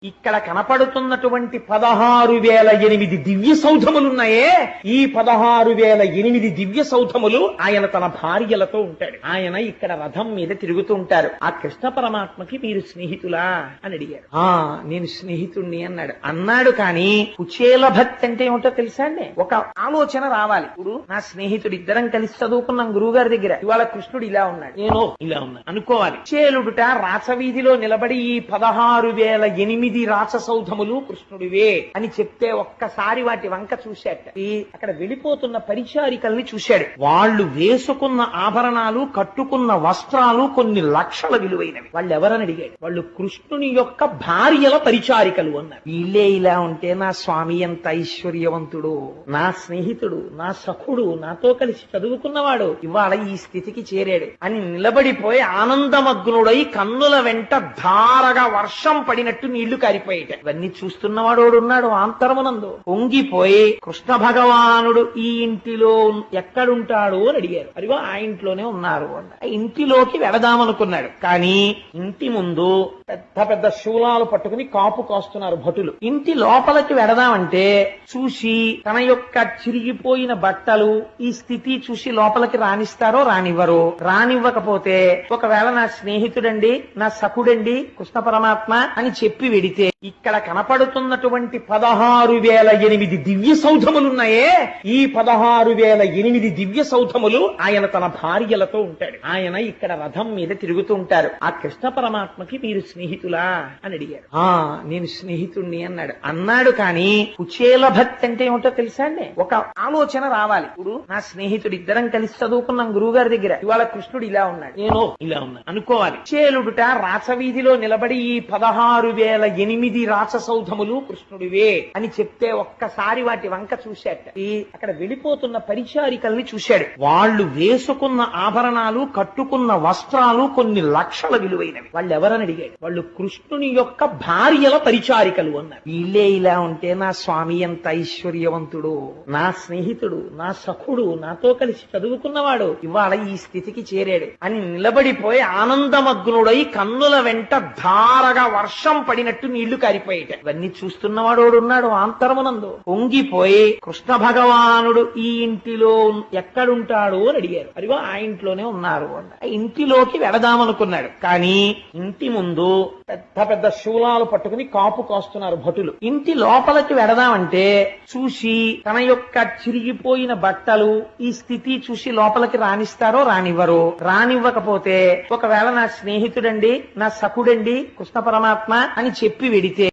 ఇక్కడ కనపడుతున్నటువంటి 16,008 దివ్య సౌధములున్నాయే, ఈ 16,008 దివ్య సౌధములు ఆయన తన భార్యలతో ఉంటాడు. ఆయన ఇక్కడ రథం మీద తిరుగుతూ ఉంటారు. ఆ కృష్ణ పరమాత్మకి మీరు స్నేహితులా అని అడిగారు. నేను స్నేహితుణ్ణి అన్నాడు కానీ కుచేల భక్తి అంటే ఏమిటో తెలుసా అండి? ఒక ఆలోచన రావాలి. ఇప్పుడు నా స్నేహితుడు, ఇద్దరం కలిసి చదువుకున్నాం గురువు గారి దగ్గర, ఇవాళ కృష్ణుడు ఇలా ఉన్నాడు, నేను ఇలా ఉన్నా అనుకోవాలి. కుచేలుడుట రాచవీధిలో నిలబడి ఈ 16,008 రాచసౌధములు కృష్ణుడివే అని చెప్తే ఒక్కసారి వాటి వంక చూశాట. అక్కడ వెళ్ళిపోతున్న పరిచారికల్ని చూశాడు. వాళ్ళు వేసుకున్న ఆభరణాలు, కట్టుకున్న వస్త్రాలు కొన్ని లక్షల విలువైనవి. వాళ్ళు ఎవరని అడిగాడు. వాళ్ళు కృష్ణుని యొక్క భార్యల పరిచారికలు అన్నారు. వీళ్ళే ఇలా ఉంటే నా స్వామి ఎంత ఐశ్వర్యవంతుడు, నా స్నేహితుడు, నా సఖుడు, నాతో కలిసి చదువుకున్నవాడు ఇవాళ ఈ స్థితికి చేరాడు అని నిలబడిపోయి ఆనందమగ్నుడై కన్నుల వెంట ధారగా వర్షం పడినట్టు నీళ్లు కారిపోయేట. ఇవన్నీ చూస్తున్నవాడు ఉన్నాడు ఆంతరమునందు. పొంగిపోయి కృష్ణ భగవానుడు ఈ ఇంటిలో ఎక్కడుంటాడు అని అడిగారు. అదిగో ఆ ఇంట్లోనే ఉన్నారు అన్న. ఆ ఇంటిలోకి వెళదామనుకున్నాడు. కానీ ఇంటి ముందు పెద్ద పెద్ద శూలాలు పట్టుకుని కాపు కాస్తున్నారు భటులు. ఇంటి లోపలికి వెళదామంటే చూసి తన యొక్క చిరిగిపోయిన బట్టలు, ఈ స్థితి చూసి లోపలికి రానిస్తారో రానివ్వరు. రానివ్వకపోతే ఒకవేళ నా స్నేహితుడండి, నా సఖుడండి కృష్ణ పరమాత్మ అని చెప్పి వెడితే ఇక్కడ కనపడుతున్నటువంటి 16,008 దివ్య సౌధములున్నాయే, ఈ 16,008 దివ్య సౌధములు ఆయన తన భార్యలతో ఉంటాడు. ఆయన ఇక్కడ రథం మీద తిరుగుతూ ఉంటారు. ఆ కృష్ణ పరమాత్మకి మీరు స్నేహితులా అని అడిగారు. నేను స్నేహితుణ్ణి అన్నాడు కానీ కుచేల భక్తి అంటే ఏమిటో తెలుసా అండి? ఒక ఆలోచన రావాలి. ఇప్పుడు నా స్నేహితుడు, ఇద్దరం కలిసి చదువుకున్నాం గురువు గారి దగ్గర, ఇవాళ కృష్ణుడు ఇలా ఉన్నాడు, నేను ఇలా ఉన్నా అనుకోవాలి. కుచేలుడుట రాచవీధిలో నిలబడి ఈ 16,008 రాచసౌధములు కృష్ణుడివే అని చెప్తే ఒక్కసారి వాటి వంక చూశాట. అక్కడ వెళ్ళిపోతున్న పరిచారికల్ని చూశాడు. వాళ్ళు వేసుకున్న ఆభరణాలు, కట్టుకున్న వస్త్రాలు కొన్ని లక్షల విలువైనవి. వాళ్ళు ఎవరని అడిగాడు. వాళ్ళు కృష్ణుని యొక్క భార్యల పరిచారికలు అన్నారు. వీళ్ళే ఇలా ఉంటే నా స్వామి ఎంత ఐశ్వర్యవంతుడు, నా స్నేహితుడు, నా సఖుడు, నాతో కలిసి చదువుకున్నవాడు ఇవాళ ఈ స్థితికి చేరాడు అని నిలబడిపోయి ఆనందమగ్నుడై కన్నుల వెంట ధారగా వర్షం పడినట్టు నీళ్లు కారిపోయేట. ఇవన్నీ చూస్తున్నవాడు ఉన్నాడు ఆంతరమునందు. పొంగిపోయి కృష్ణ భగవానుడు ఈ ఇంటిలో ఎక్కడుంటాడు అని అడిగారు. అదిగో ఆ ఇంట్లోనే ఉన్నారు అన్న. ఆ ఇంటిలోకి వెళదామనుకున్నాడు. కానీ ఇంటి ముందు పెద్ద పెద్ద శూలాలు పట్టుకుని కాపు కాస్తున్నారు భటులు. ఇంటి లోపలికి వెళదామంటే చూసి తన యొక్క చిరిగిపోయిన బట్టలు, ఈ స్థితి చూసి లోపలికి రానిస్తారో రానివ్వరు. రానివ్వకపోతే ఒకవేళ నా స్నేహితుడండి, నా సఖుడండి కృష్ణ పరమాత్మ అని చెప్పి వెడితే